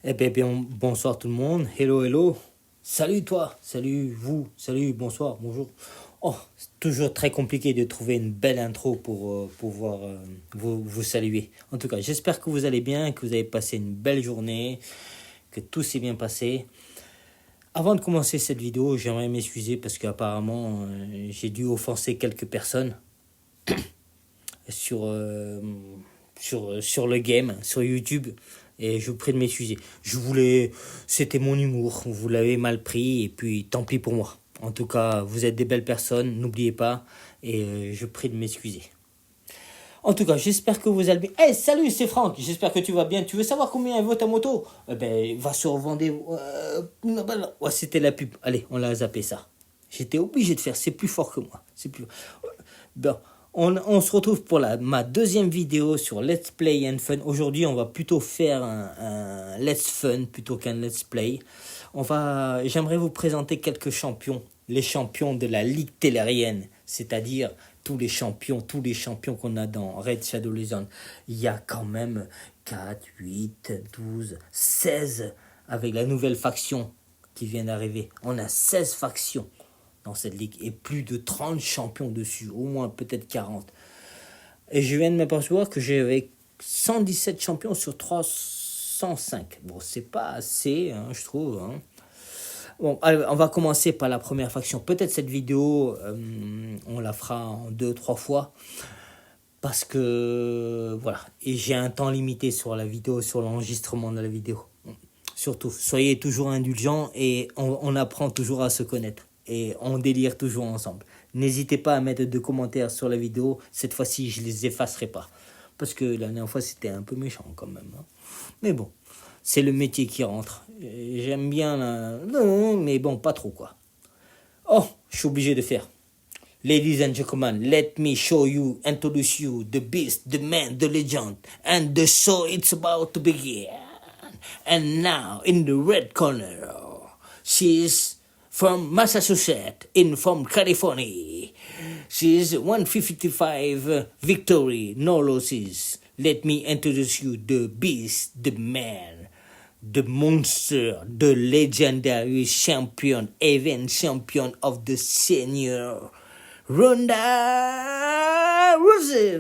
Eh bien, bonsoir tout le monde. Hello, hello. Salut toi. Salut vous. Salut, bonsoir, bonjour. Oh, c'est toujours très compliqué de trouver une belle intro pour pouvoir vous saluer. En tout cas, j'espère que vous allez bien, que vous avez passé une belle journée, que tout s'est bien passé. Avant de commencer cette vidéo, j'aimerais m'excuser parce qu'apparemment, j'ai dû offenser quelques personnes sur, sur le game, sur YouTube. Et je vous prie de m'excuser. C'était mon humour. Vous l'avez mal pris et puis tant pis pour moi. En tout cas, vous êtes des belles personnes, n'oubliez pas. Et je prie de m'excuser. En tout cas, j'espère que vous allez bien. Hey, salut, c'est Franck. J'espère que tu vas bien. Tu veux savoir combien elle vaut ta moto? Va sur Vendez. Ouais, c'était la pub. Allez, on l'a zappé ça. J'étais obligé de faire. C'est plus fort que moi. C'est plus. Bon, on se retrouve pour ma deuxième vidéo sur Let's Play and Fun. Aujourd'hui, on va plutôt faire un Let's Fun plutôt qu'un Let's Play. J'aimerais vous présenter quelques champions. Les champions de la Ligue Tellerienne, c'est-à-dire tous les champions qu'on a dans Raid Shadow Legends. Il y a quand même 4, 8, 12, 16 avec la nouvelle faction qui vient d'arriver. On a 16 factions dans cette ligue et plus de 30 champions dessus, au moins peut-être 40. Et je viens de m'apercevoir que j'avais 117 champions sur 305. Bon, c'est pas assez, hein, je trouve. Hein. Bon, allez, on va commencer par la première faction. Peut-être cette vidéo, on la fera en 2-3 fois. Parce que, voilà. Et j'ai un temps limité sur la vidéo, sur l'enregistrement de la vidéo. Surtout, soyez toujours indulgents et on apprend toujours à se connaître. Et on délire toujours ensemble. N'hésitez pas à mettre 2 commentaires sur la vidéo. Cette fois-ci, je les effacerai pas. Parce que la dernière fois, c'était un peu méchant quand même. Hein. Mais bon, c'est le métier qui rentre. J'aime bien non, mais bon, pas trop quoi. Oh, je suis obligé de faire. Ladies and gentlemen, let me show you, introduce you, the beast, the man, the legend, and the show it's about to begin. And now, in the red corner, she's from Massachusetts, from California. She's 155 victory, no losses. Let me introduce you the beast, the man, the monster, the legendary champion, even champion of the senior, Ronda Rousey.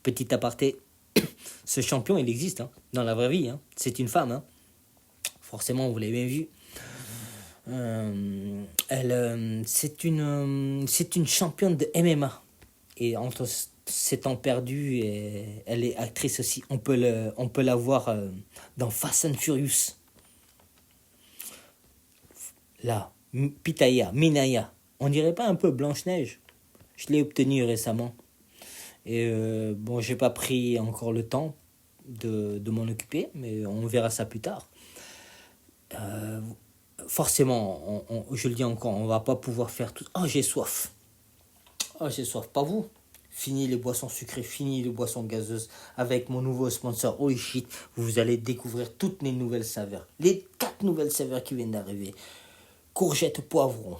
Petit aparté, ce champion, il existe hein, dans la vraie vie. Hein. C'est une femme. Hein. Forcément, vous l'avez bien vu. C'est une championne de MMA. Et entre ses temps perdus, elle est actrice aussi. On peut la voir dans Fast and Furious. Là, Pitaya, Minaya. On dirait pas un peu Blanche-Neige? Je l'ai obtenu récemment. Et bon, j'ai pas pris encore le temps de m'en occuper, mais on verra ça plus tard. Forcément, je le dis encore, on va pas pouvoir faire tout. Oh, j'ai soif. Oh, j'ai soif. Pas vous? Fini les boissons sucrées, fini les boissons gazeuses. Avec mon nouveau sponsor, Holy Shit, vous allez découvrir toutes les nouvelles saveurs. Les 4 nouvelles saveurs qui viennent d'arriver. Courgette, poivron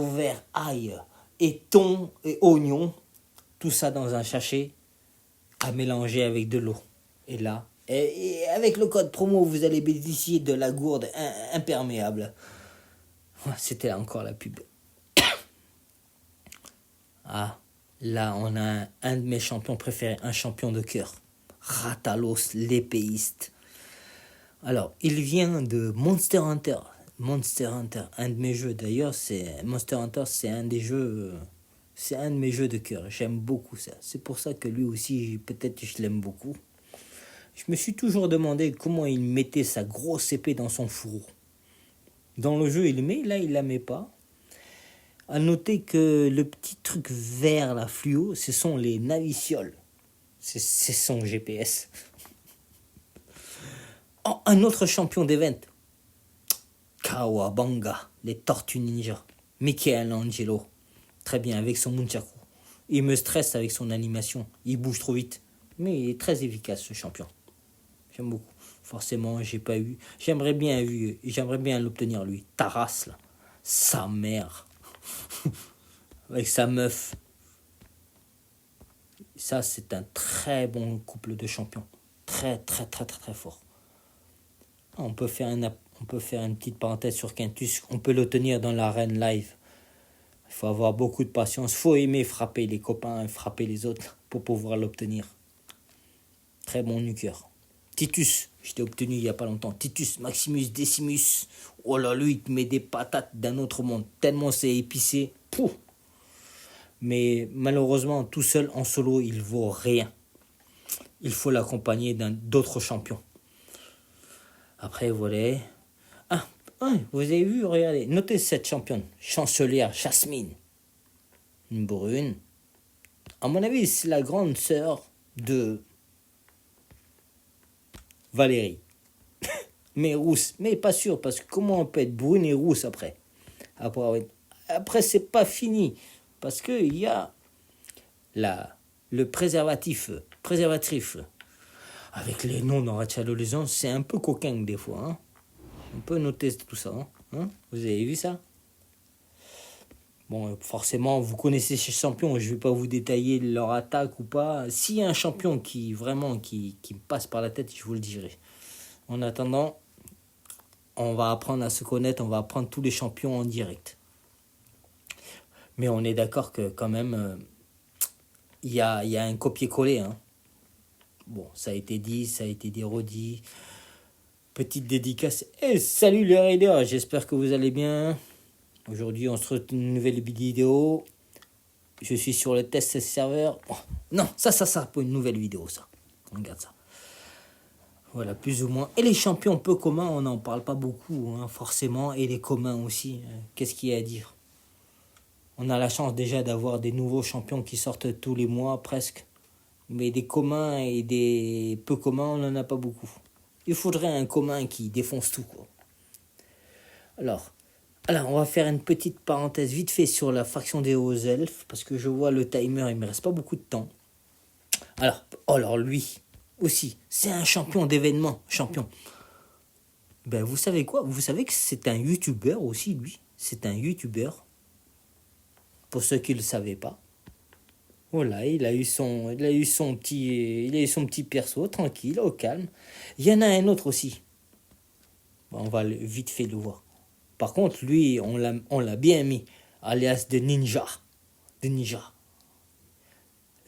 vert, ail et thon et oignon. Tout ça dans un sachet à mélanger avec de l'eau. Et là, et avec le code promo, vous allez bénéficier de la gourde imperméable. C'était là encore la pub. Ah, là, on a un de mes champions préférés, un champion de cœur. Rathalos, l'épéiste. Alors, il vient de Monster Hunter. Monster Hunter, un de mes jeux. D'ailleurs, Monster Hunter, c'est un des jeux... C'est un de mes jeux de cœur. J'aime beaucoup ça. C'est pour ça que lui aussi, peut-être je l'aime beaucoup. Je me suis toujours demandé comment il mettait sa grosse épée dans son fourreau. Dans le jeu, il le met. Là, il la met pas. À noter que le petit truc vert, la fluo, ce sont les navicioles. C'est son GPS. Oh, un autre champion d'event. Kawabanga, les Tortues Ninja. Michelangelo. Très bien, avec son Nunchaku. Il me stresse avec son animation. Il bouge trop vite. Mais il est très efficace, ce champion. J'aime beaucoup. Forcément, j'ai pas eu. J'aimerais bien l'obtenir, lui. Taras, là. Sa mère. Avec sa meuf. ça, c'est un très bon couple de champions. Très, très, très, très, très fort. On peut faire une petite parenthèse sur Quintus. On peut le tenir dans l'arène live. Il faut avoir beaucoup de patience. Il faut aimer frapper les copains, frapper les autres pour pouvoir l'obtenir. Très bon nuqueur. Titus, je t'ai obtenu il n'y a pas longtemps. Titus Maximus Decimus. Oh là, lui, il te met des patates d'un autre monde. Tellement c'est épicé. Pouh. Mais malheureusement, tout seul en solo, il vaut rien. Il faut l'accompagner d'autres champions. Après, voilà. Ah, vous avez vu, regardez. Notez cette championne. Chancelière Jasmine. Une brune. À mon avis, c'est la grande sœur de Valérie. Mais rousse. Mais pas sûr, parce que comment on peut être brune et rousse après Après, c'est pas fini. Parce qu'il y a le préservatif. Avec les noms dans Rachel Legends, c'est un peu coquin des fois. Hein. On peut noter tout ça. Hein. Vous avez vu ça? Bon, forcément, vous connaissez ces champions. Je ne vais pas vous détailler leur attaque ou pas. S'il y a un champion qui me passe par la tête, je vous le dirai. En attendant, on va apprendre à se connaître. On va apprendre tous les champions en direct. Mais on est d'accord que quand même, il y a un copier-coller. Hein. Bon, ça a été dit, redit. Petite dédicace. Salut les raiders, j'espère que vous allez bien. Aujourd'hui, on se retrouve une nouvelle vidéo. Je suis sur le test serveur. Oh, non, ça, pour une nouvelle vidéo, ça. On regarde ça. Voilà, plus ou moins. Et les champions peu communs, on n'en parle pas beaucoup, hein, forcément. Et les communs aussi. Qu'est-ce qu'il y a à dire? On a la chance déjà d'avoir des nouveaux champions qui sortent tous les mois, presque. Mais des communs et des peu communs, on n'en a pas beaucoup. Il faudrait un commun qui défonce tout, quoi. Alors, on va faire une petite parenthèse vite fait sur la faction des hauts elfes, parce que je vois le timer, il me reste pas beaucoup de temps. Alors lui aussi, c'est un champion d'événements, champion. Ben vous savez quoi? Vous savez que c'est un youtubeur aussi, lui. C'est un youtubeur. Pour ceux qui ne le savaient pas. Voilà, il a eu son petit perso, tranquille, au calme. Il y en a un autre aussi. On va vite fait le voir. Par contre, lui, on l'a bien mis, alias de ninja.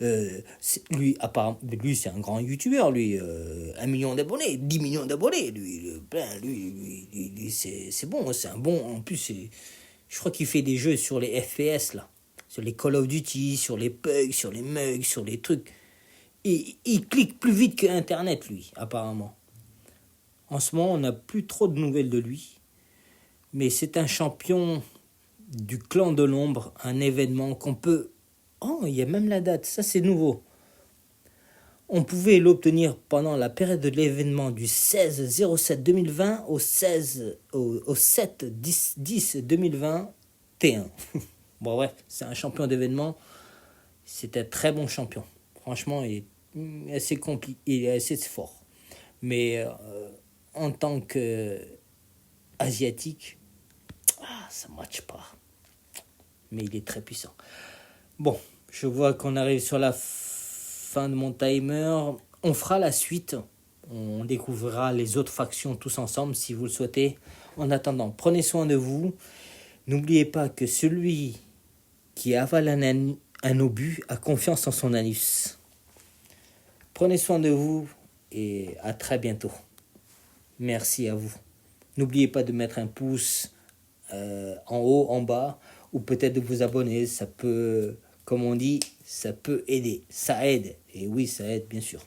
Lui, c'est un grand youtubeur, lui. 1 million d'abonnés, 10 millions d'abonnés. Lui, c'est bon, c'est un bon. En plus, je crois qu'il fait des jeux sur les FPS, là. Sur les Call of Duty, sur les pugs, sur les mugs, sur les trucs. Et il clique plus vite que Internet, lui, apparemment. En ce moment, on n'a plus trop de nouvelles de lui. Mais c'est un champion du clan de l'ombre, un événement qu'on peut... Oh, il y a même la date, ça c'est nouveau. On pouvait l'obtenir pendant la période de l'événement du 16-07-2020 au 7-10-2021. Bon bref, c'est un champion d'événement. C'est un très bon champion. Franchement, il est assez compliqué, il est assez fort. Mais en tant qu'asiatique, ça ne matche pas. Mais il est très puissant. Bon, je vois qu'on arrive sur la fin de mon timer. On fera la suite. On découvrira les autres factions tous ensemble si vous le souhaitez. En attendant, prenez soin de vous. N'oubliez pas que celui qui avale un obus a confiance en son anus. Prenez soin de vous et à très bientôt. Merci à vous. N'oubliez pas de mettre un pouce en haut, en bas, ou peut-être de vous abonner. Ça peut, comme on dit, ça peut aider. Ça aide. Et oui, ça aide, bien sûr.